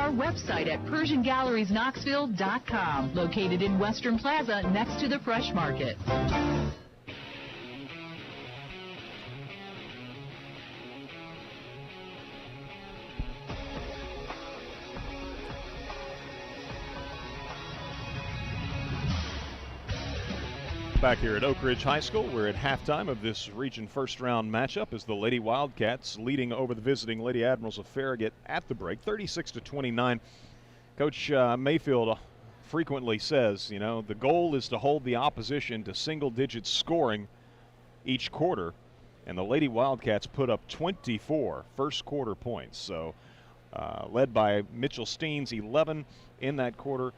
our website at PersianGalleriesKnoxville.com, located in Western Plaza next to the Fresh Market. Back here at Oak Ridge High School, we're at halftime of this region first-round matchup as the Lady Wildcats leading over the visiting Lady Admirals of Farragut at the break, 36-29. Coach Mayfield frequently says, you know, the goal is to hold the opposition to single-digit scoring each quarter, and the Lady Wildcats put up 24 first-quarter points. So led by Mitchell Steens, 11 in that quarter.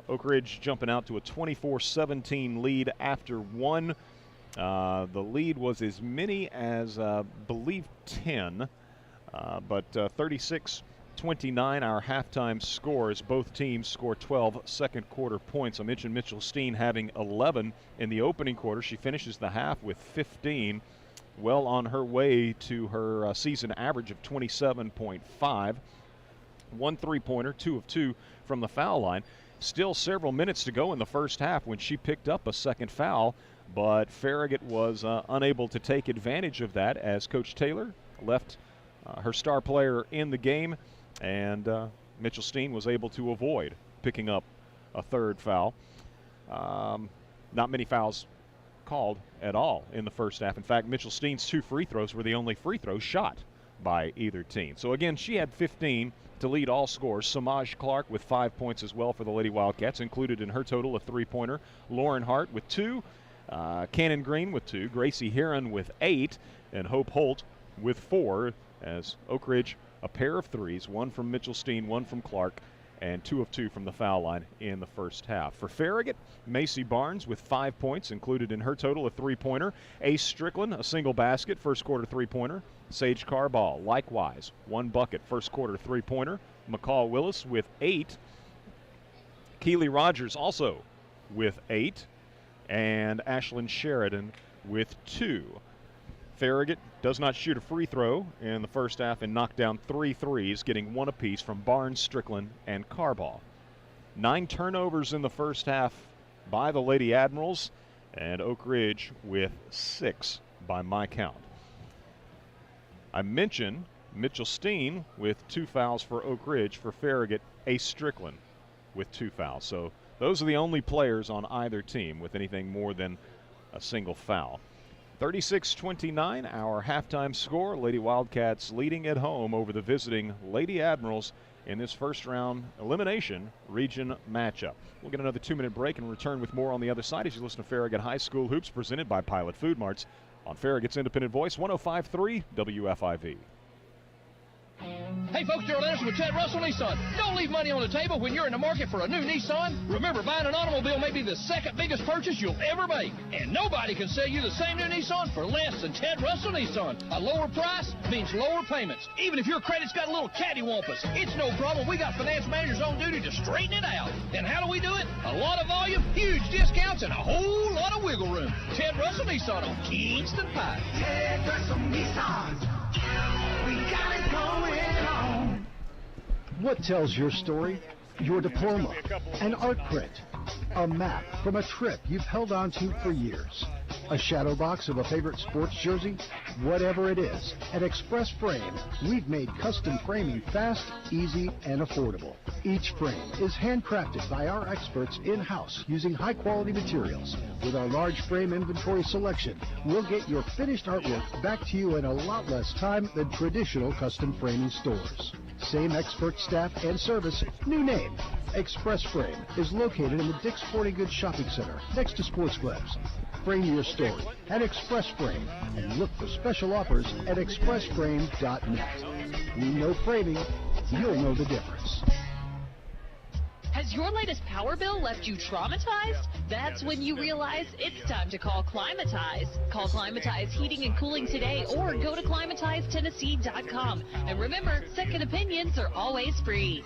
Oak Ridge jumping out to a 24-17 lead after one. The lead was as many as, I believe, 10, but 36-29, our halftime scores. Both teams score 12 second-quarter points. I mentioned Mitchell Steen having 11 in the opening quarter. She finishes the half with 15, well on her way to her season average of 27.5. One three-pointer, 2 of 2 from the foul line. Still several minutes to go in the first half when she picked up a second foul, but Farragut was unable to take advantage of that as Coach Taylor left her star player in the game, and Mitchell Steen was able to avoid picking up a third foul. Not many fouls called at all in the first half. In fact, Mitchell Steen's 2 free throws were the only free throws shot by either team. So again, she had 15 to lead all scores. Samaj Clark with 5 points as well for the Lady Wildcats, included in her total a three-pointer. Lauren Hart with 2, Cannon Green with 2, Gracie Heron with 8, and Hope Holt with 4, as Oak Ridge a pair of threes, one from Mitchell Steen, one from Clark, and 2 of 2 from the foul line in the first half. For Farragut, Macy Barnes with 5 points, included in her total a three-pointer. Ace Strickland, a single basket, first quarter three-pointer. Sage Carball, likewise, 1 bucket, first quarter three-pointer. McCall Willis with 8. Keely Rogers also with 8. And Ashlyn Sheridan with 2. Farragut does not shoot a free throw in the first half and knocked down 3 threes, getting 1 apiece from Barnes, Strickland, and Carball. 9 turnovers in the first half by the Lady Admirals, and Oak Ridge with 6 by my count. I mentioned Mitchell Steen with 2 fouls for Oak Ridge. For Farragut, Ace Strickland with 2 fouls. So those are the only players on either team with anything more than a single foul. 36-29, our halftime score. Lady Wildcats leading at home over the visiting Lady Admirals in this first-round elimination region matchup. We'll get another 2-minute break and return with more on the other side as you listen to Farragut High School Hoops, presented by Pilot Food Marts on Farragut's Independent Voice, 105.3 WFIV. Hey folks, Gerald Anderson with Ted Russell Nissan. Don't leave money on the table when you're in the market for a new Nissan. Remember, buying an automobile may be the second biggest purchase you'll ever make. And nobody can sell you the same new Nissan for less than Ted Russell Nissan. A lower price means lower payments. Even if your credit's got a little cattywampus, it's no problem. We got finance managers on duty to straighten it out. And how do we do it? A lot of volume, huge discounts, and a whole lot of wiggle room. Ted Russell Nissan on Kingston Pike. Ted Russell Nissan. We got it going on. What tells your story? Your diploma, an art print, a map from a trip you've held on to for years, a shadow box of a favorite sports jersey, whatever it is. At Express Frame, we've made custom framing fast, easy, and affordable. Each frame is handcrafted by our experts in-house using high-quality materials. With our large frame inventory selection, we'll get your finished artwork back to you in a lot less time than traditional custom framing stores. Same expert staff and service, new name. Express Frame is located in the Dick's Sporting Goods Shopping Center next to Sports Clubs. Frame your story at Express Frame and look for special offers at expressframe.net. We know framing, you'll know the difference. Has your latest power bill left you traumatized? That's when you realize it's time to call Climatize. Call Climatize Heating and Cooling today or go to ClimatizeTennessee.com. And remember, second opinions are always free.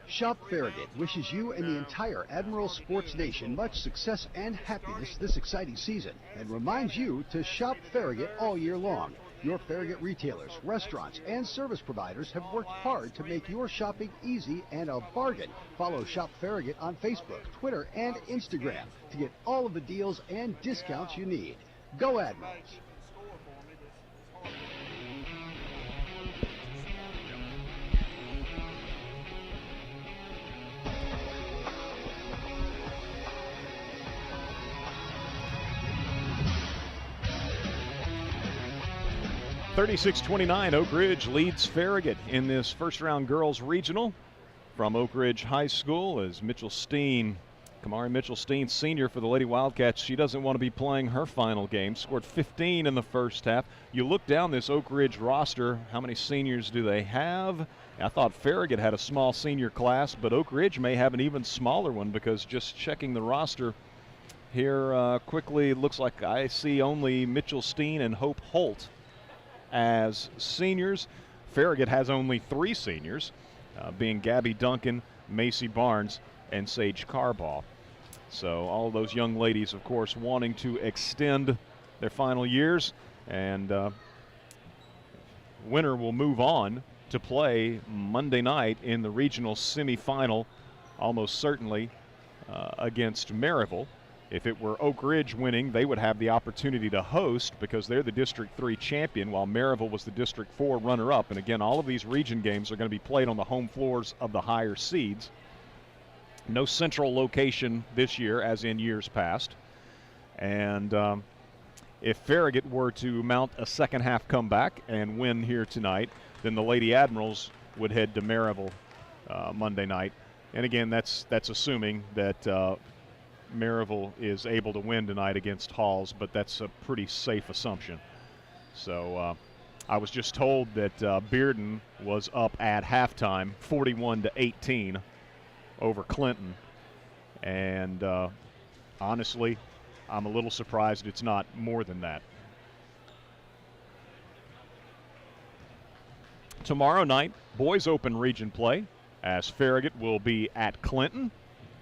Shop Farragut wishes you and the entire Admiral Sports Nation much success and happiness this exciting season and reminds you to shop Farragut all year long. Your Farragut retailers, restaurants, and service providers have worked hard to make your shopping easy and a bargain. Follow Shop Farragut on Facebook, Twitter, and Instagram to get all of the deals and discounts you need. Go Admirals! 36-29, Oak Ridge leads Farragut in this first-round girls regional from Oak Ridge High School as Kamari Mitchell-Steen, senior for the Lady Wildcats. She doesn't want to be playing her final game. Scored 15 in the first half. You look down this Oak Ridge roster, how many seniors do they have? I thought Farragut had a small senior class, but Oak Ridge may have an even smaller one because just checking the roster here quickly, looks like I see only Mitchell-Steen and Hope Holt as seniors. Farragut has only 3 seniors, being Gabby Duncan, Macy Barnes, and Sage Carbaugh. So all those young ladies, of course, wanting to extend their final years, and winner will move on to play Monday night in the regional semifinal, almost certainly against Maryville. If it were Oak Ridge winning, they would have the opportunity to host because they're the District 3 champion, while Maryville was the District 4 runner-up. And again, all of these region games are going to be played on the home floors of the higher seeds. No central location this year, as in years past. And if Farragut were to mount a second-half comeback and win here tonight, then the Lady Admirals would head to Maryville Monday night. And again, that's assuming that Maryville is able to win tonight against Halls, but that's a pretty safe assumption. So I was just told that Bearden was up at halftime 41-18 over Clinton, and honestly, I'm a little surprised it's not more than that. Tomorrow night, boys open region play as Farragut will be at Clinton.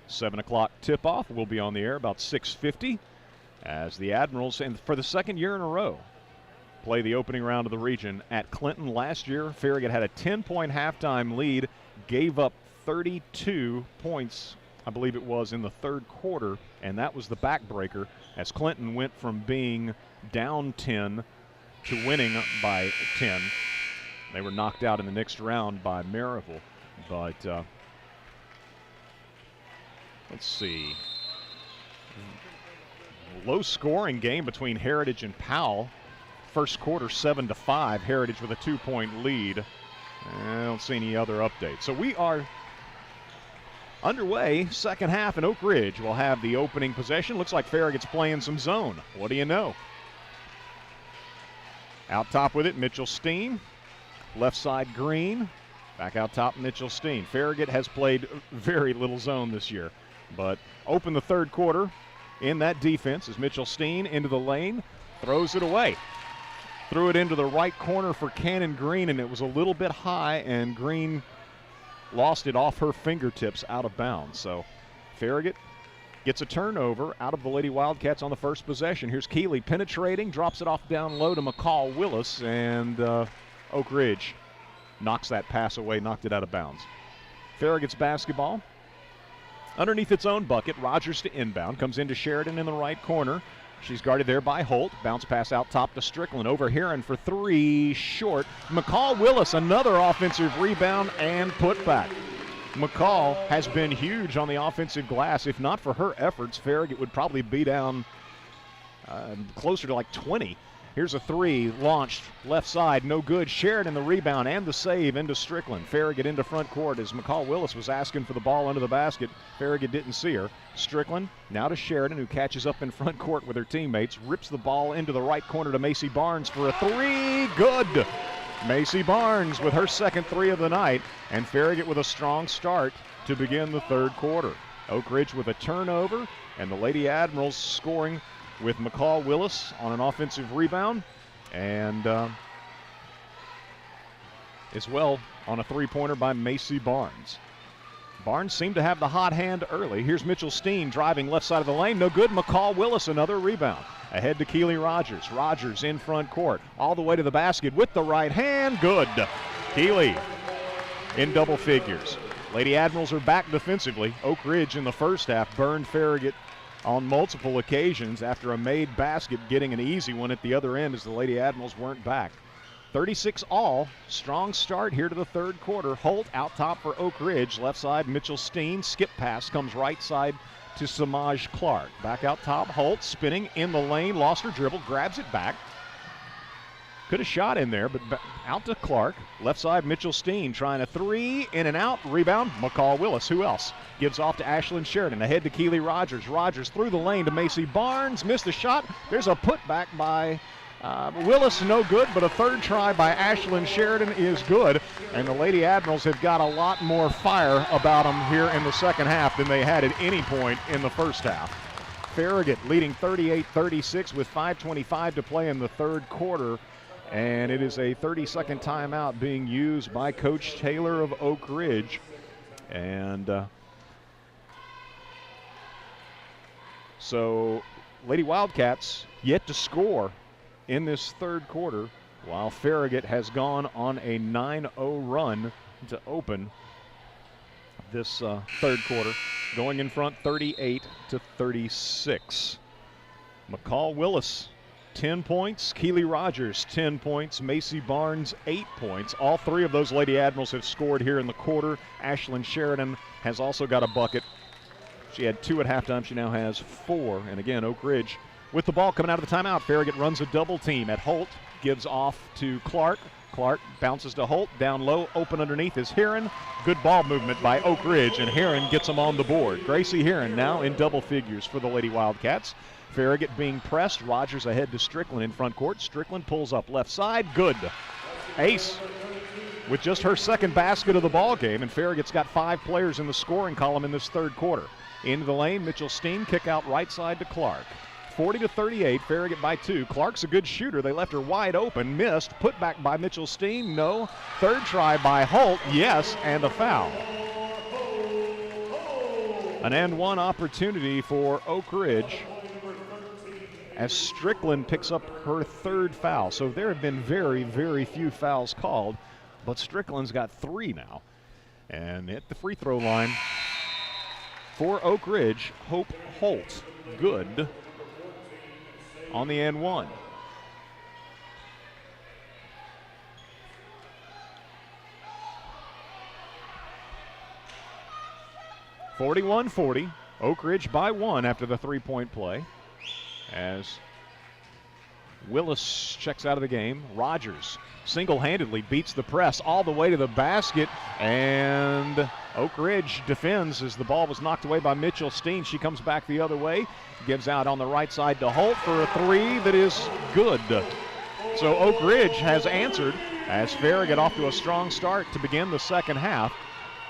7 o'clock tip-off. We'll be on the air about 6:50 as the Admirals, and for the second year in a row, play the opening round of the region at Clinton. Last year, Farragut had a 10-point halftime lead, gave up 32 points, I believe it was, in the third quarter, and that was the backbreaker as Clinton went from being down 10 to winning by 10. They were knocked out in the next round by Maryville, but let's see. Low scoring game between Heritage and Powell. First quarter 7-5. Heritage with a 2-point lead. I don't see any other updates. So we are underway. Second half, and Oak Ridge will have the opening possession. Looks like Farragut's playing some zone. What do you know? Out top with it, Mitchell-Steen. Left side, Green. Back out top, Mitchell-Steen. Farragut has played very little zone this year, but open the third quarter in that defense as Mitchell-Steen into the lane, throws it away. Threw it into the right corner for Cannon Green, and it was a little bit high, and Green lost it off her fingertips out of bounds. So Farragut gets a turnover out of the Lady Wildcats on the first possession. Here's Keeley penetrating, drops it off down low to McCall Willis, and Oak Ridge knocks that pass away, knocked it out of bounds. Farragut's basketball underneath its own bucket. Rogers to inbound, comes into Sheridan in the right corner. She's guarded there by Holt. Bounce pass out top to Strickland. Over Heron for 3, short. McCall Willis, another offensive rebound and put back. McCall has been huge on the offensive glass. If not for her efforts, Farragut would probably be down closer to like 20. Here's a 3, launched left side, no good. Sheridan the rebound and the save into Strickland. Farragut into front court as McCall Willis was asking for the ball under the basket. Farragut didn't see her. Strickland now to Sheridan, who catches up in front court with her teammates, rips the ball into the right corner to Macy Barnes for a 3, good. Macy Barnes with her second 3 of the night, and Farragut with a strong start to begin the third quarter. Oak Ridge with a turnover, and the Lady Admirals scoring with McCall Willis on an offensive rebound, and as well on a 3-pointer by Macy Barnes. Barnes seemed to have the hot hand early. Here's Mitchell-Steen driving left side of the lane. No good. McCall Willis, another rebound. Ahead to Keely Rogers. Rogers in front court. All the way to the basket with the right hand. Good. Keely in double figures. Lady Admirals are back defensively. Oak Ridge in the first half burned Farragut on multiple occasions after a made basket, getting an easy one at the other end as the Lady Admirals weren't back. 36 all. Strong start here to the third quarter. Holt out top for Oak Ridge. Left side, Mitchell Steen. Skip pass comes right side to Samaj Clark. Back out top, Holt spinning in the lane. Lost her dribble, grabs it back. Could have shot in there, but out to Clark. Left side, Mitchell Steen trying a three, in and out. Rebound, McCall Willis. Who else? Gives off to Ashlyn Sheridan. Ahead to Keely Rogers. Rogers through the lane to Macy Barnes. Missed the shot. There's a putback by Willis, no good, but a third try by Ashlyn Sheridan is good. And the Lady Admirals have got a lot more fire about them here in the second half than they had at any point in the first half. Farragut leading 38-36 with 5:25 to play in the third quarter. And it is a 30-second timeout being used by Coach Taylor of Oak Ridge. And so Lady Wildcats yet to score in this third quarter, while Farragut has gone on a 9-0 run to open this third quarter, going in front 38-36. McCall Willis, 10 points. Keely Rogers, 10 points. Macy Barnes, 8 points. All three of those Lady Admirals have scored here in the quarter. Ashlyn Sheridan has also got a bucket. She had 2 at halftime. She now has 4. And again, Oak Ridge with the ball coming out of the timeout. Farragut runs a double team at Holt. Gives off to Clark. Clark bounces to Holt. Down low, open underneath is Heron. Good ball movement by Oak Ridge, and Heron gets them on the board. Gracie Heron now in double figures for the Lady Wildcats. Farragut being pressed. Rogers ahead to Strickland in front court. Strickland pulls up left side. Good. Ace with just her second basket of the ball game, and Farragut's got 5 players in the scoring column in this third quarter. Into the lane, Mitchell Steen, kick out right side to Clark. 40-38, Farragut by 2. Clark's a good shooter. They left her wide open. Missed. Put back by Mitchell Steen. No. Third try by Holt. Yes, and a foul. An and one opportunity for Oak Ridge as Strickland picks up her third foul. So there have been very, very few fouls called, but Strickland's got 3 now. And at the free throw line for Oak Ridge, Hope Holt. Good on the and one. (41-40). Oak Ridge by 1 after the three-point play, as Willis checks out of the game. Rogers single-handedly beats the press all the way to the basket, and Oak Ridge defends as the ball was knocked away by Mitchell Steen. She comes back the other way, gives out on the right side to Holt for a 3 that is good. So Oak Ridge has answered as Farragut off to a strong start to begin the second half.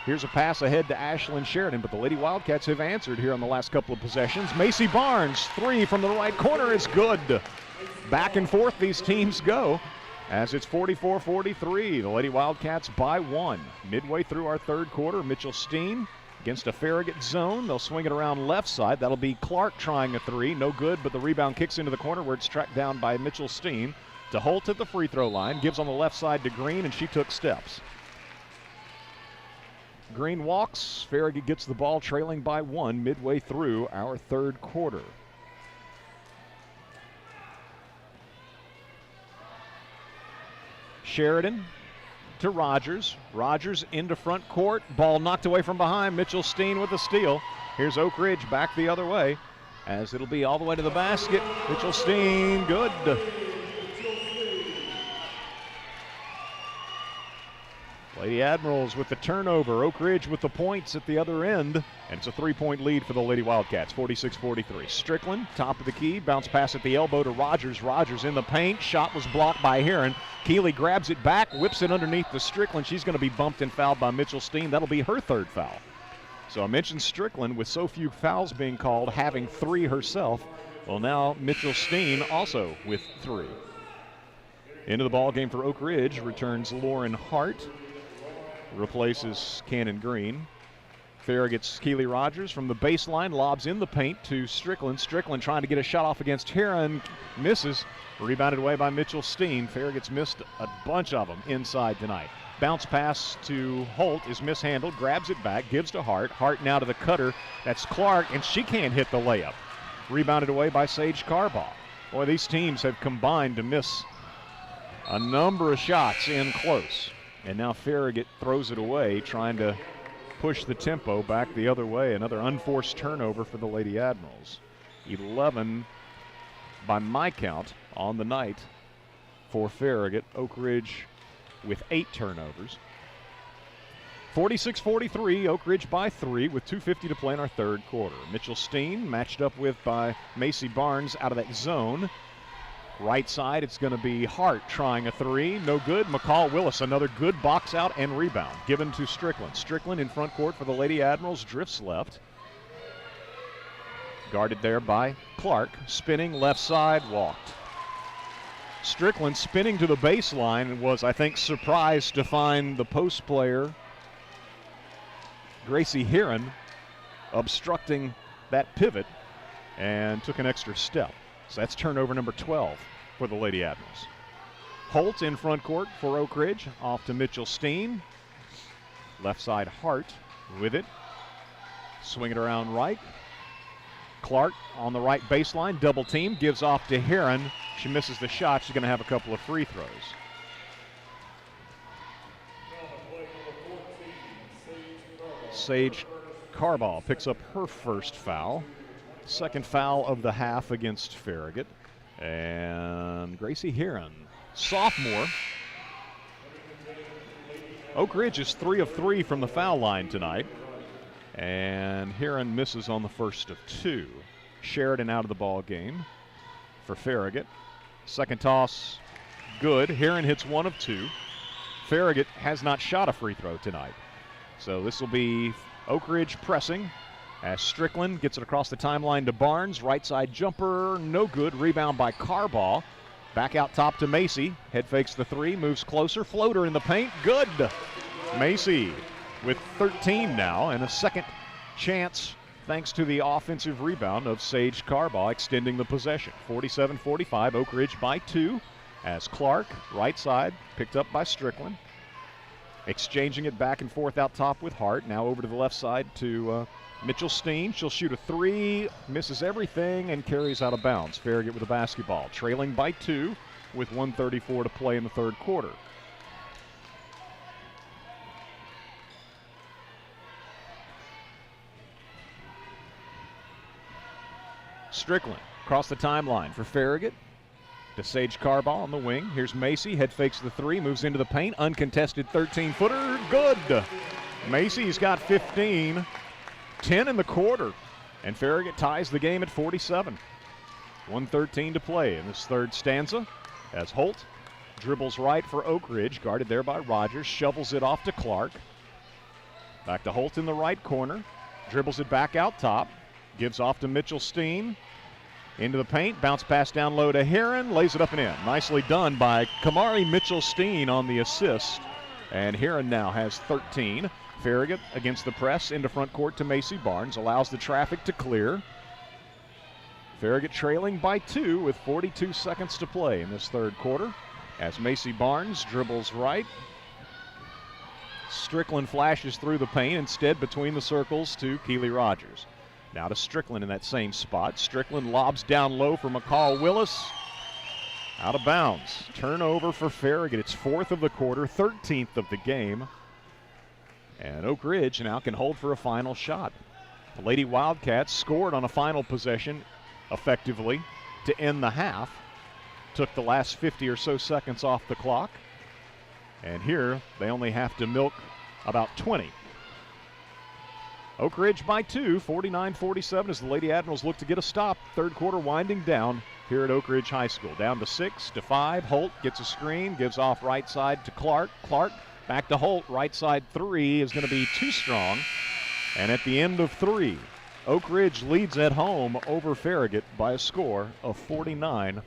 Here's a pass ahead to Ashlyn Sheridan, but the Lady Wildcats have answered here on the last couple of possessions. Macy Barnes, 3 from the right corner is good. Back and forth these teams go as it's 44-43. The Lady Wildcats by 1. Midway through our third quarter, Mitchell Steen against a Farragut zone. They'll swing it around left side. That'll be Clark trying a 3. No good, but the rebound kicks into the corner where it's tracked down by Mitchell Steen. To Holt at the free throw line. Gives on the left side to Green, and she took steps. Green walks. Farragut gets the ball trailing by 1 midway through our third quarter. Sheridan to Rogers. Rogers into front court. Ball knocked away from behind. Mitchell Steen with a steal. Here's Oak Ridge back the other way as it'll be all the way to the basket. Mitchell Steen, good. Lady Admirals with the turnover. Oak Ridge with the points at the other end. And it's a 3-point lead for the Lady Wildcats, 46-43. Strickland, top of the key. Bounce pass at the elbow to Rogers. Rogers in the paint. Shot was blocked by Heron. Keeley grabs it back, whips it underneath the Strickland. She's going to be bumped and fouled by Mitchell Steen. That'll be her third foul. So I mentioned Strickland with so few fouls being called, having 3 herself. Well, now Mitchell Steen also with 3. Into the ball game for Oak Ridge returns Lauren Hart. Replaces Cannon Green. Farragut's Keely Rogers from the baseline, lobs in the paint to Strickland. Strickland trying to get a shot off against Heron, misses. Rebounded away by Mitchell Steen. Farragut's missed a bunch of them inside tonight. Bounce pass to Holt is mishandled, grabs it back, gives to Hart. Hart now to the cutter. That's Clark, and she can't hit the layup. Rebounded away by Sage Carbaugh. Boy, these teams have combined to miss a number of shots in close. And now Farragut throws it away, trying to push the tempo back the other way. Another unforced turnover for the Lady Admirals. 11 by my count on the night for Farragut. Oak Ridge with 8 turnovers. 46-43, Oak Ridge by 3 with 2:50 to play in our third quarter. Mitchell Steen matched up with by Macy Barnes out of that zone. Right side, it's going to be Hart trying a 3. No good. McCall Willis, another good box out and rebound given to Strickland. Strickland in front court for the Lady Admirals, drifts left. Guarded there by Clark. Spinning left side, walked. Strickland spinning to the baseline and was, I think, surprised to find the post player, Gracie Heron, obstructing that pivot and took an extra step. So that's turnover number 12 for the Lady Admirals. Holt in front court for Oak Ridge, off to Mitchell Steen. Left side Hart with it. Swing it around right. Clark on the right baseline, double team, gives off to Heron. She misses the shot. She's going to have a couple of free throws. Sage Carbaugh picks up her first foul. Second foul of the half against Farragut. And Gracie Heron, sophomore. Oak Ridge is 3 of 3 from the foul line tonight. And Heron misses on the first of 2. Sheridan out of the ball game for Farragut. Second toss, good. Heron hits 1 of 2. Farragut has not shot a free throw tonight. So this will be Oak Ridge pressing as Strickland gets it across the timeline to Barnes. Right side jumper, no good. Rebound by Carbaugh. Back out top to Macy. Head fakes the 3, moves closer. Floater in the paint, good. Macy with 13 now, and a second chance thanks to the offensive rebound of Sage Carbaugh, extending the possession. 47-45, Oak Ridge by 2 as Clark, right side, picked up by Strickland. Exchanging it back and forth out top with Hart. Now over to the left side to Mitchell Steen. She'll shoot a 3, misses everything, and carries out of bounds. Farragut with the basketball, trailing by 2 with 1:34 to play in the third quarter. Strickland across the timeline for Farragut to Sage Carbaugh on the wing. Here's Macy, head fakes the 3, moves into the paint, uncontested 13-footer, good. Macy's got 15, 10 in the quarter, and Farragut ties the game at 47. 1:13 to play in this third stanza as Holt dribbles right for Oak Ridge, guarded there by Rogers, shovels it off to Clark. Back to Holt in the right corner, dribbles it back out top, gives off to Mitchell Steen. Into the paint, bounce pass down low to Heron, lays it up and in. Nicely done by Kamari Mitchell Steen on the assist. And Heron now has 13. Farragut against the press into front court to Macy Barnes, allows the traffic to clear. Farragut trailing by 2 with 42 seconds to play in this third quarter as Macy Barnes dribbles right. Strickland flashes through the paint, instead between the circles to Keely Rogers. Now to Strickland in that same spot. Strickland lobs down low for McCall Willis. Out of bounds. Turnover for Farragut. It's 4th of the quarter, 13th of the game. And Oak Ridge now can hold for a final shot. The Lady Wildcats scored on a final possession effectively to end the half. Took the last 50 or so seconds off the clock. And here they only have to milk about 20. Oak Ridge by 2, 49-47 as the Lady Admirals look to get a stop. Third quarter winding down here at Oak Ridge High School. Down to 6 to 5. Holt gets a screen, gives off right side to Clark. Clark back to Holt. Right side 3 is going to be too strong. And at the end of 3, Oak Ridge leads at home over Farragut by a score of 49-47.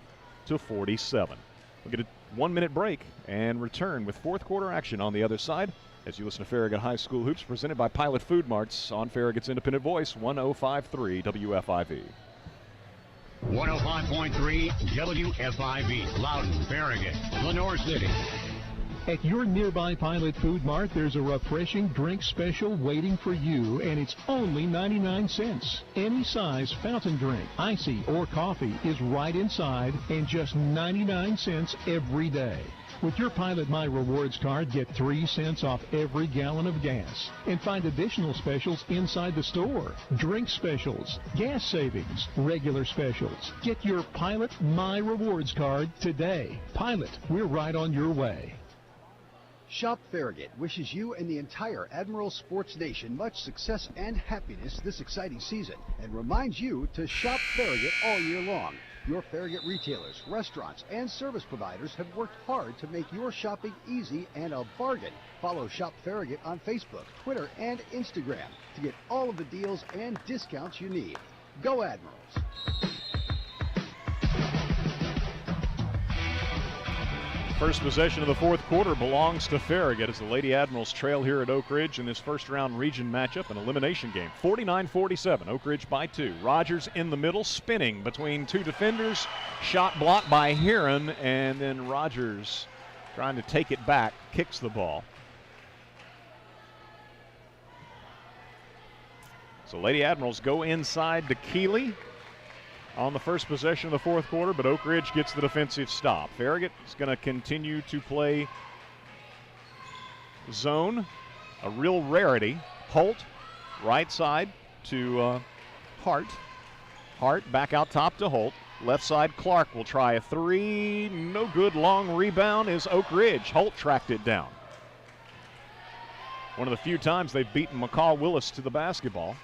We'll get a 1-minute break and return with fourth quarter action on the other side as you listen to Farragut High School Hoops, presented by Pilot Food Marts on Farragut's independent voice, 105.3 WFIV. 105.3 WFIV, Loudon, Farragut, Lenore City. At your nearby Pilot Food Mart, there's a refreshing drink special waiting for you, and it's only 99 cents. Any size fountain drink, icy, or coffee is right inside, and just 99 cents every day. With your Pilot My Rewards card, get 3 cents off every gallon of gas, and find additional specials inside the store. Drink specials, gas savings, regular specials. Get your Pilot My Rewards card today. Pilot, we're right on your way. Shop Farragut wishes you and the entire Admiral Sports Nation much success and happiness this exciting season, and reminds you to shop Farragut all year long. Your Farragut retailers, restaurants, and service providers have worked hard to make your shopping easy and a bargain. Follow Shop Farragut on Facebook, Twitter, and Instagram to get all of the deals and discounts you need. Go Admirals! First possession of the fourth quarter belongs to Farragut as the Lady Admirals trail here at Oak Ridge in this first-round region matchup, an elimination game. 49-47, Oak Ridge by 2. Rogers in the middle, spinning between two defenders. Shot blocked by Heron, and then Rogers trying to take it back, kicks the ball. So Lady Admirals go inside to Keeley on the first possession of the fourth quarter, but Oak Ridge gets the defensive stop. Farragut is going to continue to play zone, a real rarity. Holt, right side to Hart. Hart back out top to Holt. Left side, Clark will try a three. No good. Long rebound is Oak Ridge. Holt tracked it down. One of the few times they've beaten McCall Willis to the basketball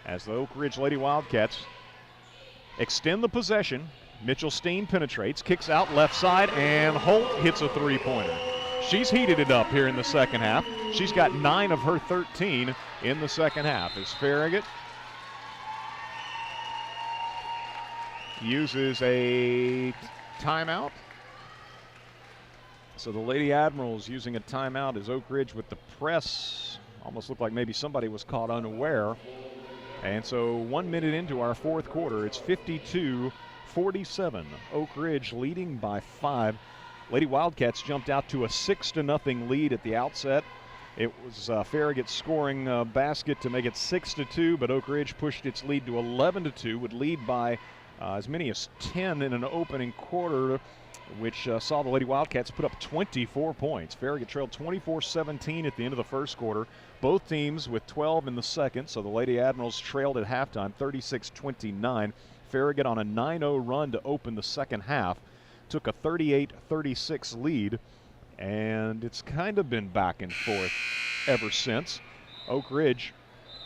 as the Oak Ridge Lady Wildcats extend the possession. Mitchell Steen penetrates, kicks out left side, and Holt hits a three-pointer. She's heated it up here in the second half. She's got 9 of her 13 in the second half as Farragut uses a timeout. So the Lady Admirals using a timeout as Oak Ridge with the press. Almost looked like maybe somebody was caught unaware. And so 1 minute into our fourth quarter, it's 52-47. Oak Ridge leading by 5. Lady Wildcats jumped out to a 6-0 lead at the outset. It was Farragut scoring a basket to make it 6-2, but Oak Ridge pushed its lead to 11-2, would lead by as many as 10 in an opening quarter, which saw the Lady Wildcats put up 24 points. Farragut trailed 24-17 at the end of the first quarter. Both teams with 12 in the second, so the Lady Admirals trailed at halftime 36-29. Farragut on a 9-0 run to open the second half. Took a 38-36 lead, and it's kind of been back and forth ever since. Oak Ridge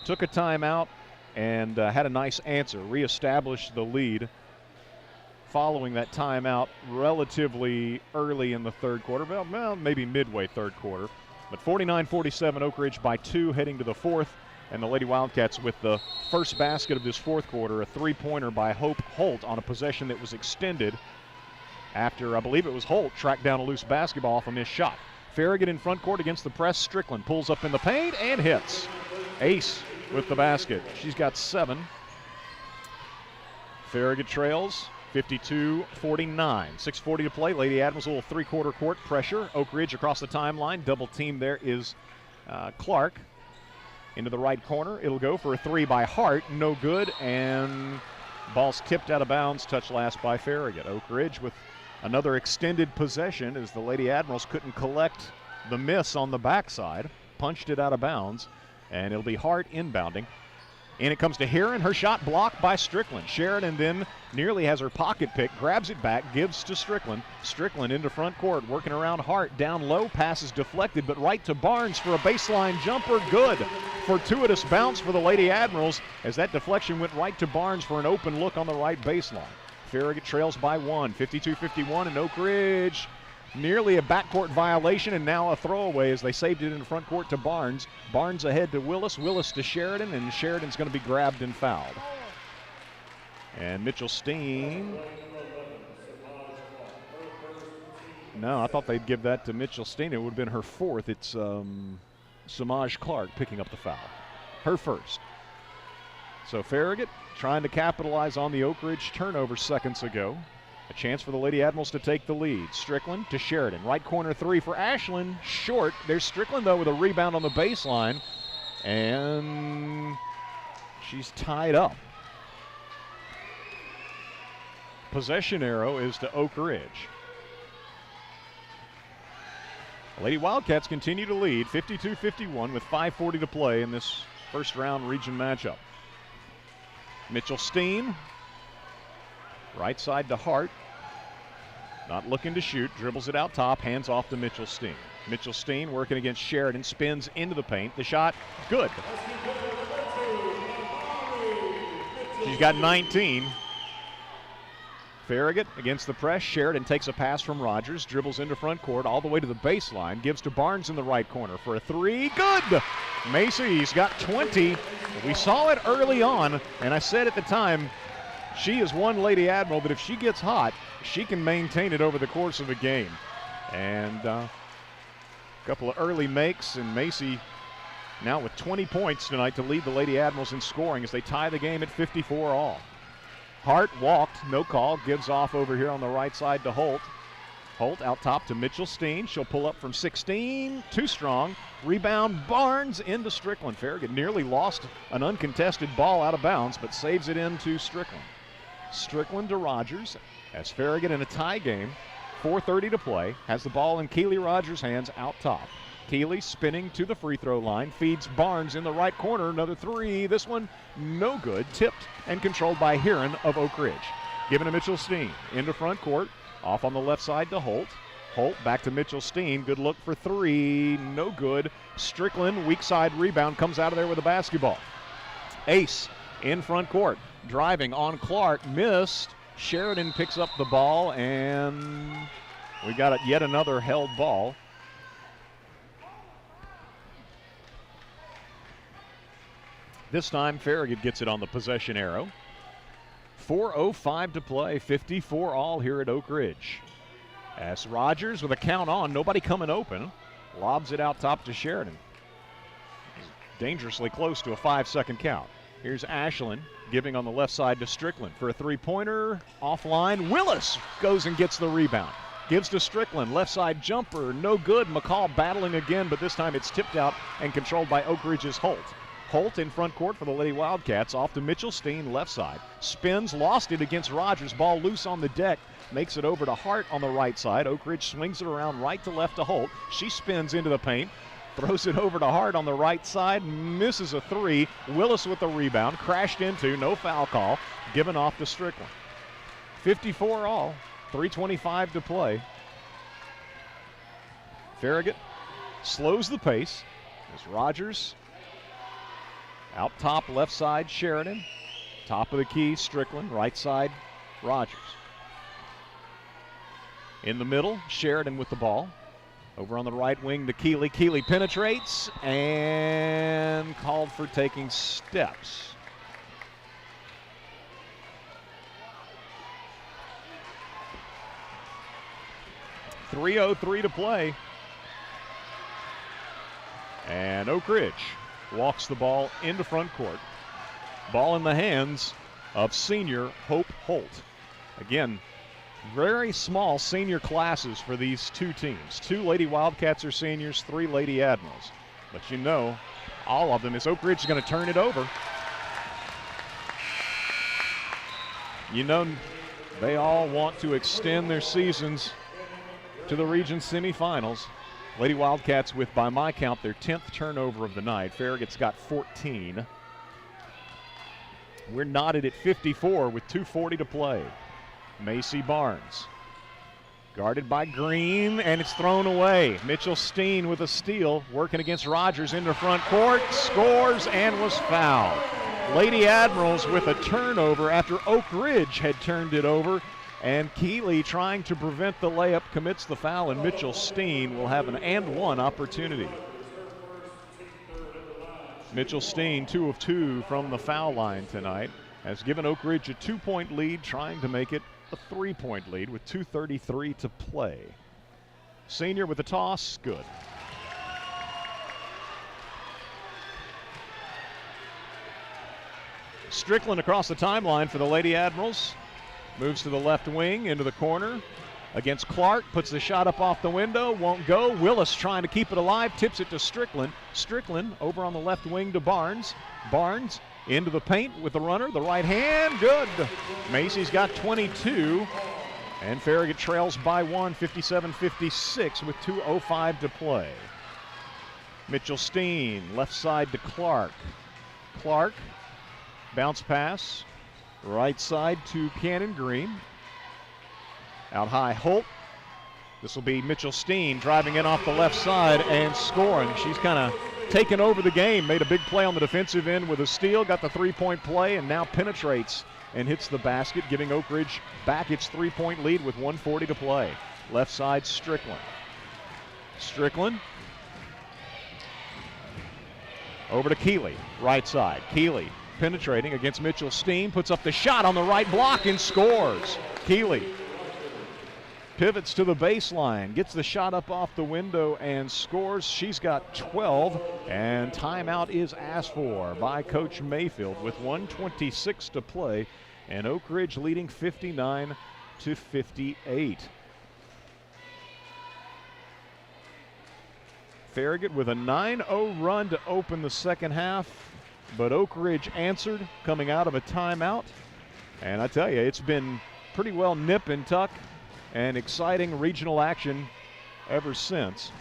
took a timeout and had a nice answer, reestablished the lead following that timeout relatively early in the third quarter, well, maybe midway third quarter. But 49-47, Oak Ridge by 2 heading to the fourth, and the Lady Wildcats with the first basket of this fourth quarter, a three-pointer by Hope Holt on a possession that was extended after, I believe it was Holt, tracked down a loose basketball off a missed shot. Farragut in front court against the press. Strickland pulls up in the paint and hits. Ace with the basket. She's got 7. Farragut trails 52-49. 6:40 to play. Lady Admirals a little three-quarter court pressure. Oak Ridge across the timeline. Double team there is Clark. Into the right corner. It'll go for a three by Hart. No good. And ball's tipped out of bounds. Touch last by Farragut. Oak Ridge with another extended possession as the Lady Admirals couldn't collect the miss on the backside. Punched it out of bounds. And it'll be Hart inbounding. And it comes to Heron. Her shot blocked by Strickland. Sheridan then nearly has her pocket pick, grabs it back, gives to Strickland. Strickland into front court, working around Hart. Down low, pass is deflected, but right to Barnes for a baseline jumper. Good. Fortuitous bounce for the Lady Admirals as that deflection went right to Barnes for an open look on the right baseline. Farragut trails by 1, 52-51, and Oak Ridge nearly a backcourt violation and now a throwaway as they saved it in the front court to Barnes. Barnes ahead to Willis, Willis to Sheridan, and Sheridan's going to be grabbed and fouled. And Mitchell Steen. No, I thought they'd give that to Mitchell Steen. It would have been her fourth. It's Samaj Clark picking up the foul. Her first. So Farragut trying to capitalize on the Oak Ridge turnover seconds ago. A chance for the Lady Admirals to take the lead. Strickland to Sheridan. Right corner three for Ashland. Short. There's Strickland, though, with a rebound on the baseline. And she's tied up. Possession arrow is to Oak Ridge. Lady Wildcats continue to lead 52-51 with 5:40 to play in this first round region matchup. Mitchell Steen, right side to Hart. Not looking to shoot, dribbles it out top, hands off to Mitchell Steen. Mitchell Steen working against Sheridan, spins into the paint. The shot, good. She's got 19. Farragut against the press. Sheridan takes a pass from Rogers, dribbles into front court all the way to the baseline, gives to Barnes in the right corner for a three. Good! Macy's got 20. We saw it early on, and I said at the time, she is one Lady Admiral, but if she gets hot, she can maintain it over the course of a game. And a couple of early makes, and Macy now with 20 points tonight to lead the Lady Admirals in scoring as they tie the game at 54 all. Hart walked, no call, gives off over here on the right side to Holt. Holt out top to Mitchell Steen. She'll pull up from 16, too strong. Rebound, Barnes into Strickland. Farragut nearly lost an uncontested ball out of bounds, but saves it into Strickland. Strickland to Rogers as Farragut in a tie game. 4:30 to play. Has the ball in Keely Rogers' hands out top. Keely spinning to the free throw line, feeds Barnes in the right corner, another three. This one no good, tipped and controlled by Heron of Oak Ridge. Given to Mitchell Steen, into front court, off on the left side to Holt. Holt back to Mitchell Steen, good look for three, no good. Strickland, weak side rebound, comes out of there with a basketball. Ace in front court, driving on Clark, missed. Sheridan picks up the ball, and we got yet another held ball. This time, Farragut gets it on the possession arrow. 4:05 to play, 54 all here at Oak Ridge. As Rogers with a count on, nobody coming open, lobs it out top to Sheridan. Dangerously close to a 5-second count. Here's Ashland giving on the left side to Strickland for a three-pointer, offline. Willis goes and gets the rebound. Gives to Strickland, left side jumper, no good. McCall battling again, but this time it's tipped out and controlled by Oak Ridge's Holt. Holt in front court for the Lady Wildcats, off to Mitchell Steen, left side. Spins, lost it against Rogers. Ball loose on the deck, makes it over to Hart on the right side. Oak Ridge swings it around right to left to Holt. She spins into the paint, throws it over to Hart on the right side, misses a three. Willis with the rebound, crashed into, no foul call, given off to Strickland. 54 all, 3:25 to play. Farragut slows the pace as Rogers out top, left side, Sheridan. Top of the key, Strickland. Right side, Rogers. In the middle, Sheridan with the ball. Over on the right wing to Keely. Keely penetrates and called for taking steps. .303 to play. And Oak Ridge walks the ball into front court. Ball in the hands of senior Hope Holt. Again, very small senior classes for these two teams. 2 Lady Wildcats are seniors, 3 Lady Admirals. But you know, all of them is Oak Ridge is going to turn it over. You know, they all want to extend their seasons to the region semifinals. Lady Wildcats with, by my count, their 10th turnover of the night. Farragut's got 14. We're knotted at 54 with 2:40 to play. Macy Barnes, guarded by Green, and it's thrown away. Mitchell Steen with a steal, working against Rogers into front court, scores and was fouled. Lady Admirals with a turnover after Oak Ridge had turned it over. And Keeley, trying to prevent the layup, commits the foul, and Mitchell Steen will have an and-one opportunity. Mitchell Steen, 2 of 2 from the foul line tonight, has given Oak Ridge a 2-point lead, trying to make it a 3-point lead with 2:33 to play. Senior with the toss, good. Strickland across the timeline for the Lady Admirals. Moves to the left wing, into the corner. Against Clark, puts the shot up off the window, won't go. Willis trying to keep it alive, tips it to Strickland. Strickland over on the left wing to Barnes. Barnes into the paint with the runner, the right hand, good. Macy's got 22, and Farragut trails by 1, 57-56 with 2:05 to play. Mitchell Steen, left side to Clark. Clark, bounce pass, right side to Cannon Green. Out high, Holt. This will be Mitchell Steen driving in off the left side and scoring. She's kind of taken over the game, made a big play on the defensive end with a steal, got the three-point play, and now penetrates and hits the basket, giving Oak Ridge back its three-point lead with 1:40 to play. Left side, Strickland. Strickland. Over to Keeley, right side. Keeley penetrating against Mitchell Steen, puts up the shot on the right block and scores. Keeley pivots to the baseline, gets the shot up off the window and scores. She's got 12, and timeout is asked for by Coach Mayfield with 1:26 to play, and Oak Ridge leading 59-58. Farragut with a 9-0 run to open the second half, but Oak Ridge answered coming out of a timeout. And I tell you, it's been pretty well nip and tuck and exciting regional action ever since.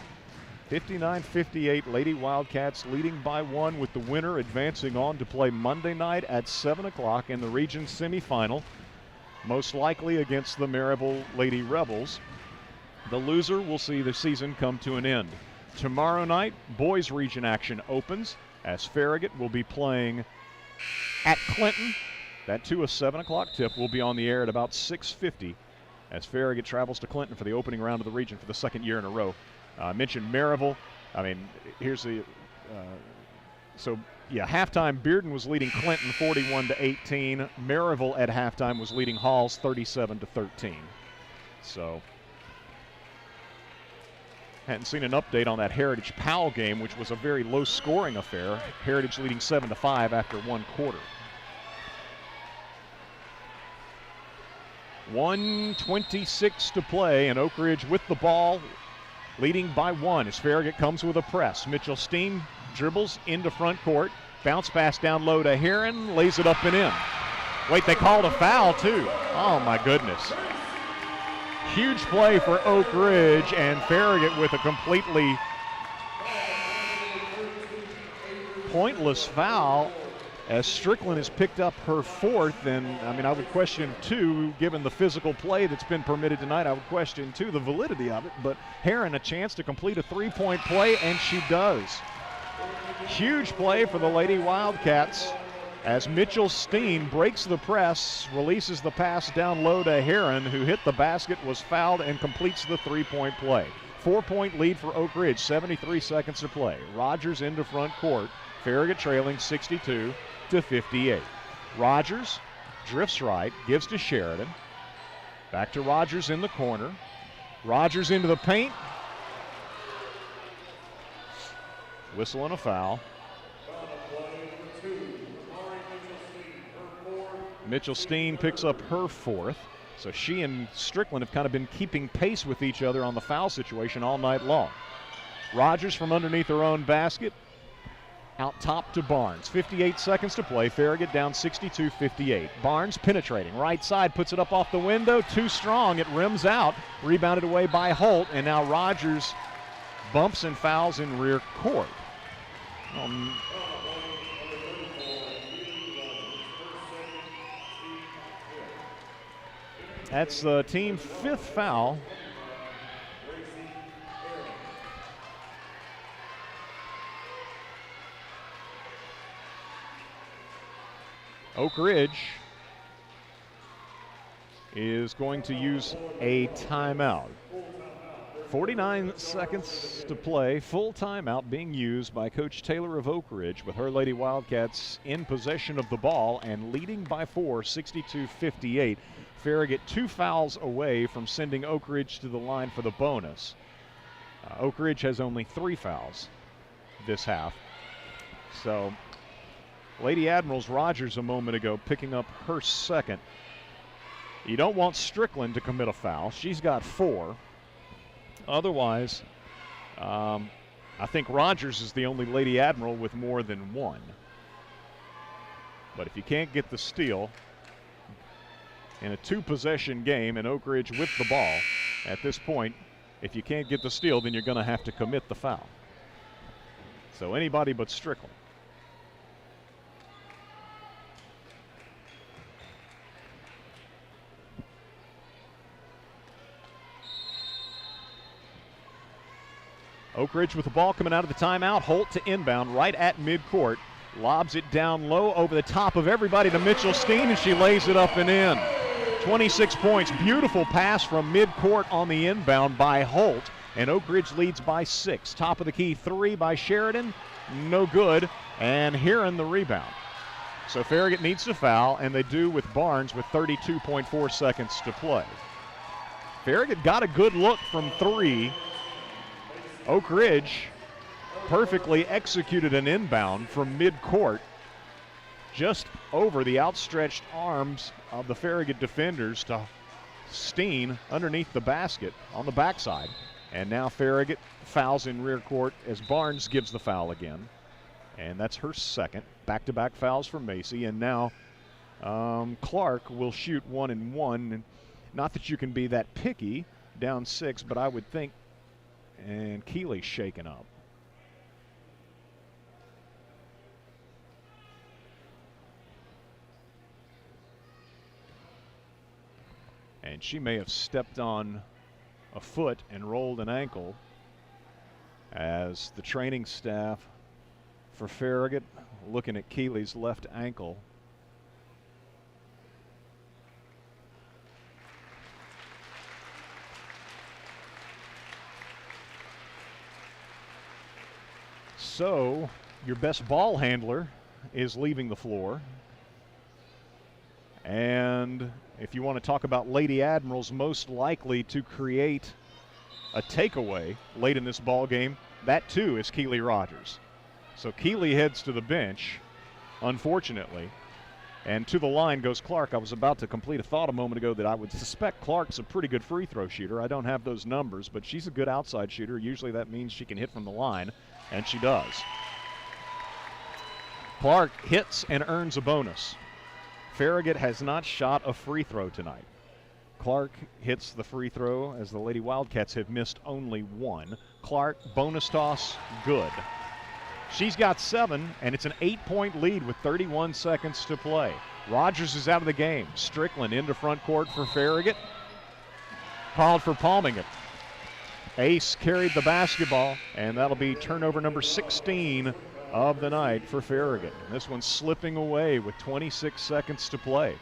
59-58, Lady Wildcats leading by 1 with the winner advancing on to play Monday night at 7 o'clock in the region semifinal, most likely against the Maryville Lady Rebels. The loser will see the season come to an end. Tomorrow night, boys region action opens as Farragut will be playing at Clinton. That 2 a 7 o'clock tip will be on the air at about 6:50 as Farragut travels to Clinton for the opening round of the region for the second year in a row. I mentioned Maryville. I mean, here's the halftime, Bearden was leading Clinton 41-18. Maryville at halftime was leading Halls 37-13. So hadn't seen an update on that Heritage Powell game, which was a very low-scoring affair. Heritage leading 7-5 after one quarter. 1:26 to play, and Oak Ridge with the ball, leading by 1 as Farragut comes with a press. Mitchell Steen dribbles into front court, bounce pass down low to Heron, lays it up and in. Wait, they called a foul too. Oh my goodness. Huge play for Oak Ridge, and Farragut with a completely pointless foul as Strickland has picked up her 4th, and I mean, I would question too, given the physical play that's been permitted tonight, I would question too the validity of it, but Heron a chance to complete a 3-point play, and she does. Huge play for the Lady Wildcats as Mitchell Steen breaks the press, releases the pass down low to Heron, who hit the basket, was fouled, and completes the 3-point play. 4-point lead for Oak Ridge, 73 seconds to play. Rogers into front court, Farragut trailing 62-58. Rogers drifts right, gives to Sheridan. Back to Rogers in the corner. Rogers into the paint. Whistle and a foul. Mitchell Steen picks up her 4th. So she and Strickland have kind of been keeping pace with each other on the foul situation all night long. Rogers from underneath her own basket. Out top to Barnes. 58 seconds to play. Farragut down 62-58. Barnes penetrating. Right side, puts it up off the window. Too strong. It rims out. Rebounded away by Holt. And now Rogers bumps and fouls in rear court. That's the team 5th foul. Oak Ridge is going to use a timeout. 49 seconds to play, full timeout being used by Coach Taylor of Oak Ridge with her Lady Wildcats in possession of the ball and leading by 4, 62-58. Farragut 2 fouls away from sending Oak Ridge to the line for the bonus. Oak Ridge has only 3 fouls this half. So Lady Admiral's Rogers a moment ago picking up her second. You don't want Strickland to commit a foul. She's got 4. Otherwise, I think Rogers is the only Lady Admiral with more than 1. But if you can't get the steal in a 2-possession game and Oak Ridge with the ball, at this point, if you can't get the steal, then you're going to have to commit the foul. So anybody but Strickland. Oak Ridge with the ball coming out of the timeout. Holt to inbound right at midcourt. Lobs it down low over the top of everybody to Mitchell Steen, and she lays it up and in. 26 points. Beautiful pass from midcourt on the inbound by Holt, and Oak Ridge leads by 6. Top of the key 3 by Sheridan. No good, and Heron the rebound. So Farragut needs to foul, and they do with Barnes with 32.4 seconds to play. Farragut got a good look from 3. Oak Ridge perfectly executed an inbound from midcourt just over the outstretched arms of the Farragut defenders to Steen underneath the basket on the backside. And now Farragut fouls in rear court as Barnes gives the foul again. And that's her second. Back-to-back fouls for Macy. And now Clark will shoot 1 and 1. Not that you can be that picky, down 6, but I would think. And Keeley's shaken up. And she may have stepped on a foot and rolled an ankle, as the training staff for Farragut looking at Keeley's left ankle. So your best ball handler is leaving the floor. And if you want to talk about Lady Admirals most likely to create a takeaway late in this ball game, that too is Keeley Rogers. So Keeley heads to the bench, unfortunately, and to the line goes Clark. I was about to complete a thought a moment ago that I would suspect Clark's a pretty good free throw shooter. I don't have those numbers, but she's a good outside shooter. Usually that means she can hit from the line, and she does. Clark hits and earns a bonus. Farragut has not shot a free throw tonight. Clark hits the free throw as the Lady Wildcats have missed only 1. Clark, bonus toss, good. She's got 7, and it's an 8-point lead with 31 seconds to play. Rogers is out of the game. Strickland into front court for Farragut. Called for palming it. Ace carried the basketball, and that'll be turnover number 16 of the night for Farragut. This one's slipping away with 26 seconds to play.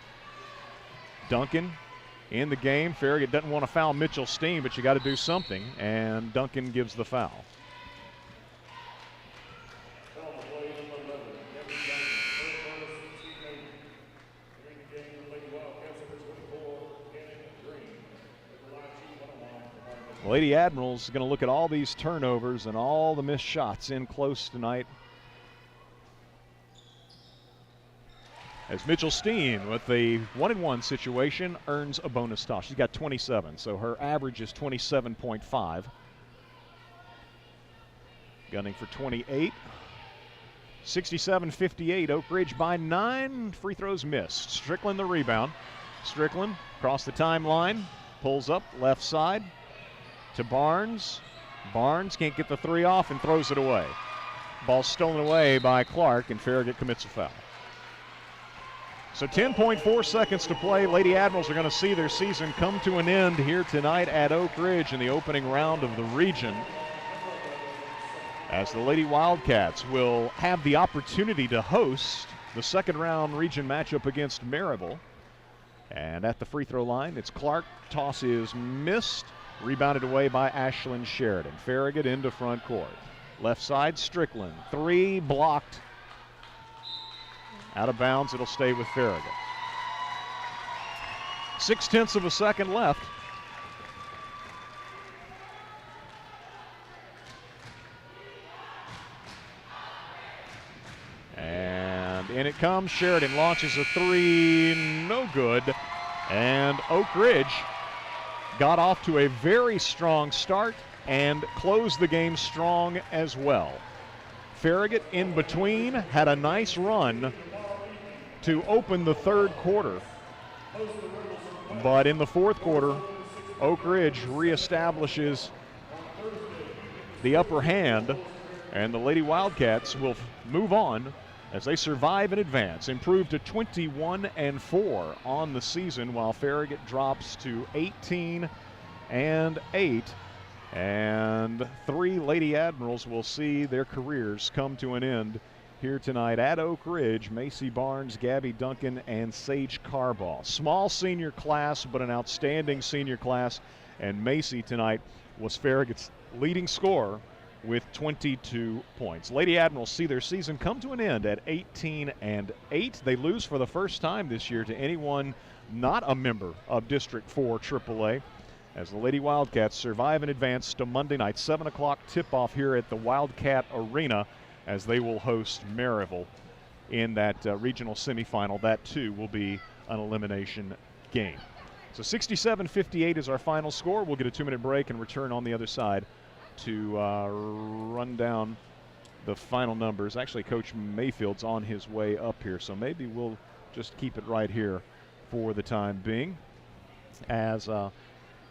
Duncan in the game. Farragut doesn't want to foul Mitchell Steen, but you got to do something, and Duncan gives the foul. Lady Admiral's going to look at all these turnovers and all the missed shots in close tonight. As Mitchell Steen, with the 1-and-1 situation, earns a bonus toss. She's got 27, so her average is 27.5. Gunning for 28. 67-58, Oak Ridge by 9. Free throws missed. Strickland the rebound. Strickland across the timeline, pulls up left side to Barnes. Barnes can't get the 3 off and throws it away. Ball stolen away by Clark, and Farragut commits a foul. So 10.4 seconds to play. Lady Admirals are going to see their season come to an end here tonight at Oak Ridge in the opening round of the region, as the Lady Wildcats will have the opportunity to host the second round region matchup against Maryville. And at the free throw line, it's Clark. Toss is missed. Rebounded away by Ashlyn Sheridan. Farragut into front court. Left side, Strickland. 3 blocked. Out of bounds, it'll stay with Farragut. 0.6 of a second left. And In it comes. Sheridan launches a three. No good. And Oak Ridge got off to a very strong start and closed the game strong as well. Farragut in between had a nice run to open the third quarter. But in the fourth quarter, Oak Ridge reestablishes the upper hand, and the Lady Wildcats will move on as they survive and advance, improve to 21-4 on the season, while Farragut drops to 18-8. And 3 Lady Admirals will see their careers come to an end here tonight at Oak Ridge. Macy Barnes, Gabby Duncan, and Sage Carbaugh. Small senior class, but an outstanding senior class. And Macy tonight was Farragut's leading scorer with 22 points. Lady Admirals see their season come to an end at 18-8. They lose for the first time this year to anyone not a member of District 4 AAA, as the Lady Wildcats survive and advance to Monday night, 7 o'clock tip-off here at the Wildcat Arena, as they will host Maryville in that regional semifinal. That, too, will be an elimination game. So 67-58 is our final score. We'll get a 2-minute break and return on the other side to run down the final numbers. Actually, Coach Mayfield's on his way up here, so maybe we'll just keep it right here for the time being. As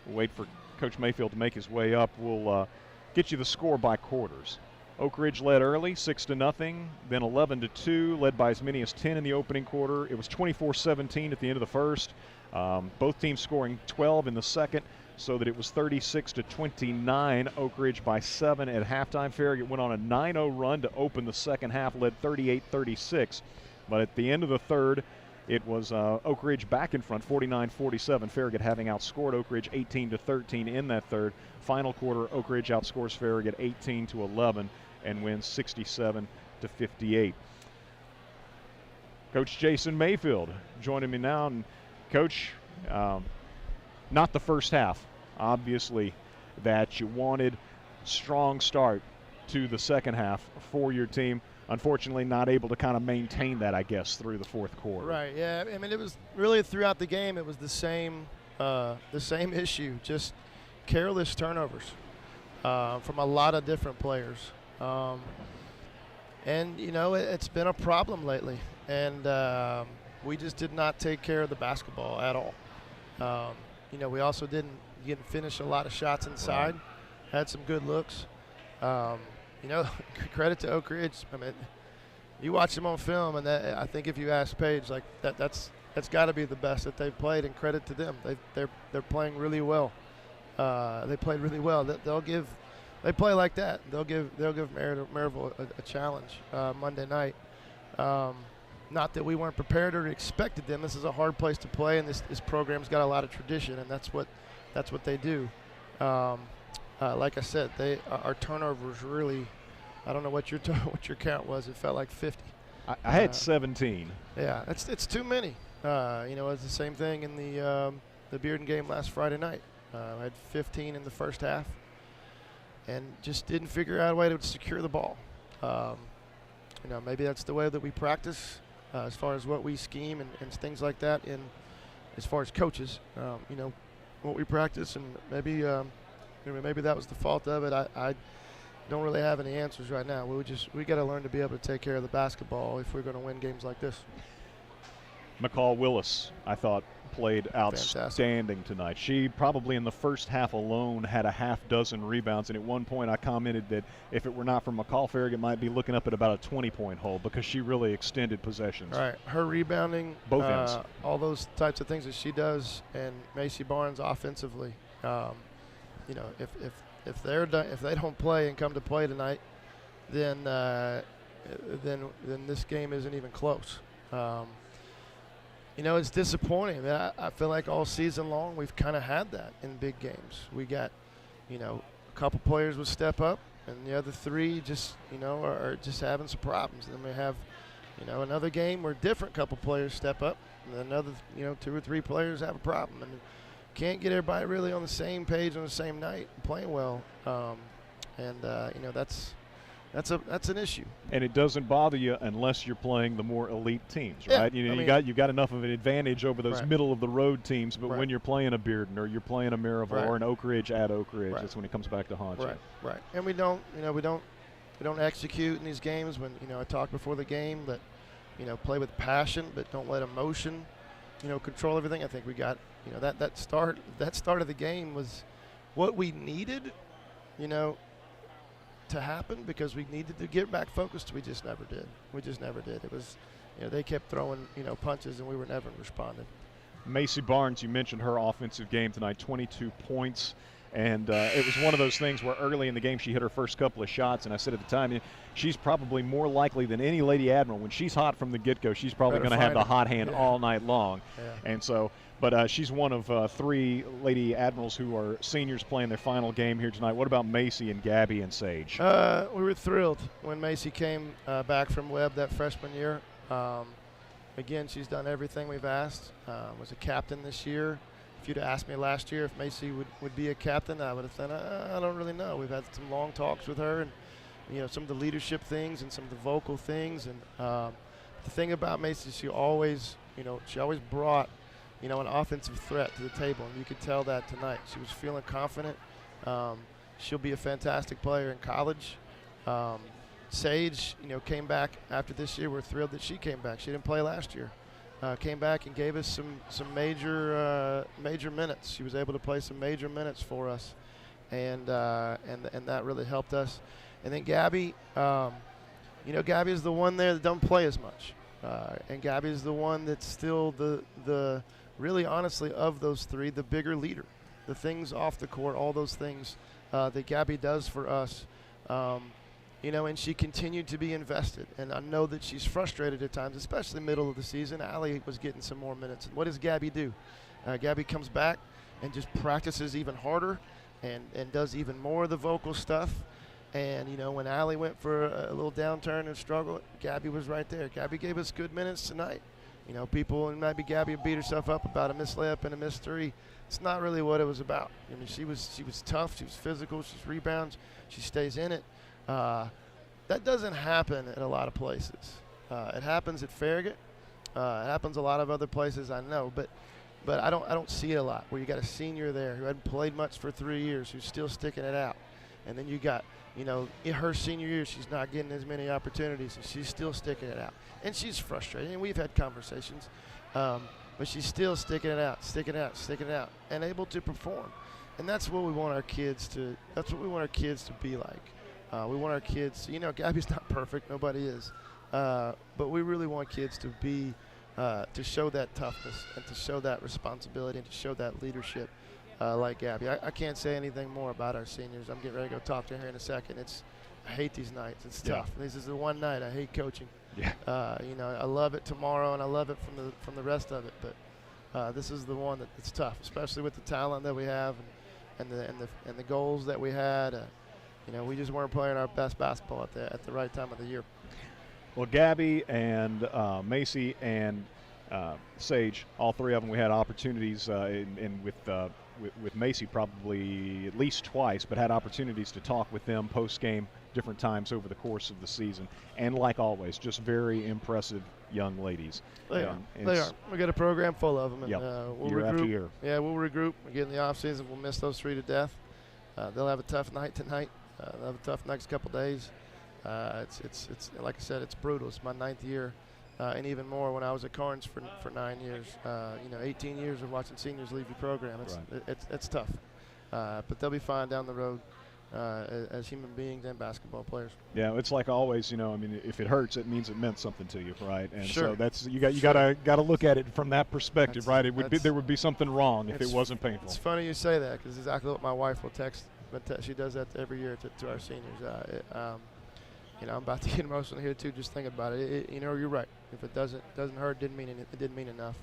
wait for Coach Mayfield to make his way up, we'll get you the score by quarters. Oak Ridge led early, 6-0, then 11-2, led by as many as 10 in the opening quarter. It was 24-17 at the end of the first. Both teams scoring 12 in the second, so that it was 36-29. Oak Ridge by 7 at halftime. Farragut went on a 9-0 run to open the second half, led 38-36. But at the end of the third, it was Oak Ridge back in front, 49-47. Farragut having outscored Oak Ridge 18-13 in that third. Final quarter, Oak Ridge outscores Farragut 18-11 and wins 67-58. Coach Jason Mayfield joining me now. And Coach, not the first half, obviously, that you wanted. Strong start to the second half for your team. Unfortunately, not able to kind of maintain that, I guess, through the fourth quarter. Right, yeah. I mean, it was really throughout the game, it was the same issue, just careless turnovers from a lot of different players. And, you know, it's been a problem lately. And we just did not take care of the basketball at all. You know, we also didn't finish a lot of shots inside. Right. Had some good looks. You know, credit to Oak Ridge. I mean, you watch them on film, and I think if you ask Paige, like that's got to be the best that they've played, and credit to them. They're playing really well. They played really well. They play like that. They'll give Maryville a challenge Monday night. Not that we weren't prepared or expected them. This is a hard place to play, and this program's got a lot of tradition, and that's what they do. Like I said, our turnovers really. I don't know what your count was. It felt like 50. I had 17. Yeah, it's too many. You know, it's the same thing in the Bearden game last Friday night. I had 15 in the first half, and just didn't figure out a way to secure the ball. You know, maybe that's the way that we practice as far as what we scheme and things like that. And as far as coaches, you know, what we practice, and maybe that was the fault of it. I don't really have any answers right now. We got to learn to be able to take care of the basketball if we're going to win games like this. McCall Willis, I thought, played outstanding tonight. She probably in the first half alone had a half dozen rebounds, and at one point I commented that if it were not for McCall, Farragut might be looking up at about a 20-point hole because she really extended possessions. Right, her rebounding, both ends, all those types of things that she does, and Macy Barnes offensively. You know, if they don't play and come to play tonight, then this game isn't even close. You know, it's disappointing. I feel like all season long we've kind of had that in big games. We got, you know, a couple players would step up, and the other three just, you know, are just having some problems. And then we have, you know, another game where different couple players step up, and then another, you know, 2 or 3 players have a problem. And can't get everybody really on the same page on the same night playing well. You know, that's that's an issue. And it doesn't bother you unless you're playing the more elite teams, Yeah, right? You got enough of an advantage over those right. middle of the road teams, but Right. when you're playing a Bearden or you're playing a Maryville Right. or an Oak Ridge at Oak Ridge, Right. that's when it comes back to haunt you. Right. And we don't execute in these games when, I talked before the game that, play with passion, but don't let emotion, control everything. I think we got, that start of the game was what we needed, to happen, because we needed to get back focused. We just never did. It was, they kept throwing, punches, and we were never responding. Macy Barnes, you mentioned her offensive game tonight, 22 points. And it was one of those things where early in the game she hit her first couple of shots, and I said at the time, she's probably more likely than any Lady Admiral. When she's hot from the get-go, she's probably going to have the hot hand all night long. Yeah. And so, but she's one of 3 Lady Admirals who are seniors playing their final game here tonight. What about Macy and Gabby and Sage? We were thrilled when Macy came back from Webb that freshman year. Again, she's done everything we've asked. Was a captain this year. If you'd asked me last year if Macy would be a captain, I would have said, I don't really know. We've had some long talks with her, and some of the leadership things and some of the vocal things. And the thing about Macy, she always brought, an offensive threat to the table, and you could tell that tonight. She was feeling confident. She'll be a fantastic player in college. Sage, came back after this year. We're thrilled that she came back. She didn't play last year. Came back and gave us some major minutes. She was able to play some major minutes for us, and that really helped us. And then Gabby, Gabby is the one there that don't play as much, and Gabby is the one that's still the really honestly of those 3 the bigger leader. The things off the court, all those things that Gabby does for us. And she continued to be invested. And I know that she's frustrated at times, especially middle of the season. Allie was getting some more minutes. And what does Gabby do? Gabby comes back and just practices even harder and does even more of the vocal stuff. And, when Allie went for a little downturn and struggle, Gabby was right there. Gabby gave us good minutes tonight. People, and maybe Gabby beat herself up about a missed layup and a missed 3. It's not really what it was about. She was tough. She was physical. She's rebounds. She stays in it. That doesn't happen at a lot of places. It happens at Farragut. It happens a lot of other places, I know, but I don't see it a lot where you got a senior there who hadn't played much for 3 years who's still sticking it out, and then you got in her senior year she's not getting as many opportunities and she's still sticking it out, and she's frustrated. And we've had conversations, but she's still sticking it out, and able to perform. And that's what we want our kids to. That's what we want our kids to be like. We want our kids. Gabby's not perfect. Nobody is. But we really want kids to be, to show that toughness and to show that responsibility and to show that leadership, like Gabby. I can't say anything more about our seniors. I'm getting ready to go talk to her in a second. I hate these nights. It's tough. This is the one night I hate coaching. Yeah. I love it tomorrow and I love it from the rest of it. But this is the one that's tough, especially with the talent that we have and the goals that we had. We just weren't playing our best basketball at the right time of the year. Well, Gabby and Macy and Sage, all 3 of them, we had opportunities, and with Macy probably at least twice, but had opportunities to talk with them post-game different times over the course of the season. And like always, just very impressive young ladies. They are. We got a program full of them. And, we'll year regroup. after year. Yeah, we'll regroup. Again, in the offseason, we'll miss those 3 to death. They'll have a tough night tonight. They'll have a tough next couple days. It's like I said, it's brutal. It's my 9th year, and even more when I was at Carnes for 9 years. 18 years of watching seniors leave your program. It's tough, but they'll be fine down the road as human beings and basketball players. Yeah, it's like always. If it hurts, it means it meant something to you, right? And sure. so that's you gotta look at it from that perspective, right? There would be something wrong if it wasn't painful. It's funny you say that because exactly what my wife will text. But she does that every year to our seniors. I'm about to get emotional here too. Just thinking about it. You're right. If it doesn't hurt, it didn't mean enough.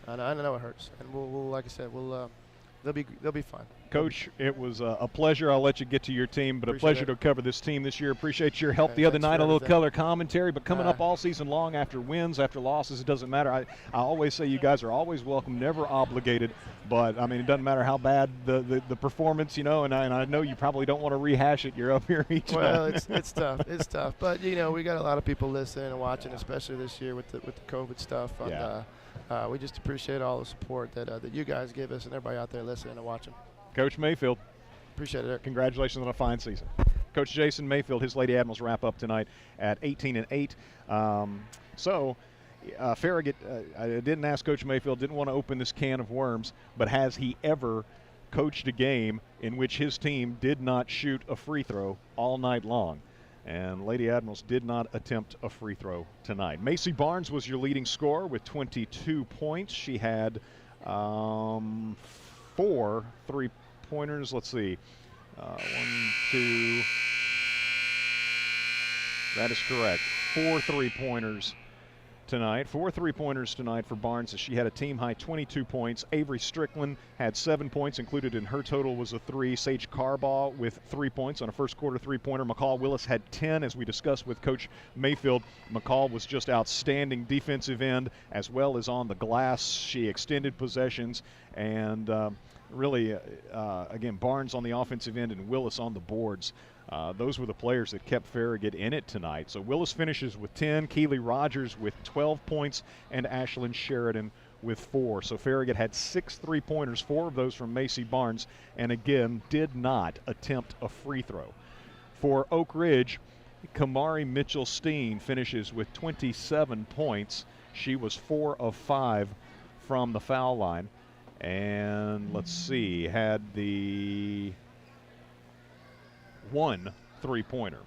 And I know it hurts, and we'll like I said, they'll be fine. Coach, it was a pleasure. I'll let you get to your team, but a pleasure to cover this team this year. Appreciate your help the other night, a little color commentary, but coming up all season long after wins, after losses, it doesn't matter. I always say you guys are always welcome, never obligated, but, I mean, it doesn't matter how bad the performance, you know, and I know you probably don't want to rehash it. You're up here each night. Well, it's tough. It's tough. But, you know, we got a lot of people listening and watching, especially this year with the COVID stuff. And, we just appreciate all the support that you guys give us and everybody out there listening and watching. Coach Mayfield. Appreciate it, Eric. Congratulations on a fine season. Coach Jason Mayfield, his Lady Admirals wrap up tonight at 18-8. Farragut, I didn't ask Coach Mayfield, didn't want to open this can of worms, but has he ever coached a game in which his team did not shoot a free throw all night long? And Lady Admirals did not attempt a free throw tonight. Macy Barnes was your leading scorer with 22 points. She had 4 3-pointers. Let's see. 1, 2. That is correct. 4 3-pointers tonight. 4 3-pointers tonight for Barnes as she had a team-high 22 points. Avery Strickland had 7 points. Included in her total was a 3. Sage Carbaugh with 3 points on a first-quarter 3-pointer. McCall Willis had 10, as we discussed with Coach Mayfield. McCall was just outstanding defensive end as well as on the glass. She extended possessions and really, again, Barnes on the offensive end and Willis on the boards. Those were the players that kept Farragut in it tonight. So Willis finishes with 10, Keely Rogers with 12 points, and Ashlyn Sheridan with 4. So Farragut had 6 3-pointers, 4 of those from Macy Barnes, and again did not attempt a free throw. For Oak Ridge, Kamari Mitchell-Steen finishes with 27 points. She was 4 of 5 from the foul line. And let's see, had the 1 3-pointer.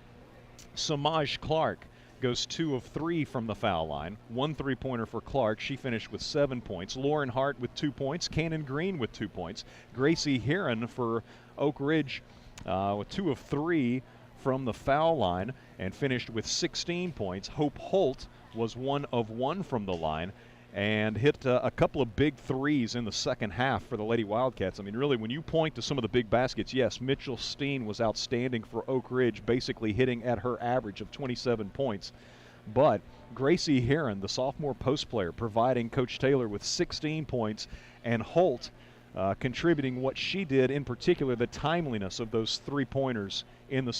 Samaj Clark goes 2 of 3 from the foul line. 1 3-pointer for Clark. She finished with 7 points. Lauren Hart with 2 points. Cannon Green with 2 points. Gracie Heron for Oak Ridge with 2 of 3 from the foul line and finished with 16 points. Hope Holt was 1 of 1 from the line and hit a couple of big threes in the second half for the Lady Wildcats. I mean, really, when you point to some of the big baskets, yes, Mitchell-Steen was outstanding for Oak Ridge, basically hitting at her average of 27 points. But Gracie Heron, the sophomore post player, providing Coach Taylor with 16 points, and Holt contributing what she did, in particular the timeliness of those 3-pointers in the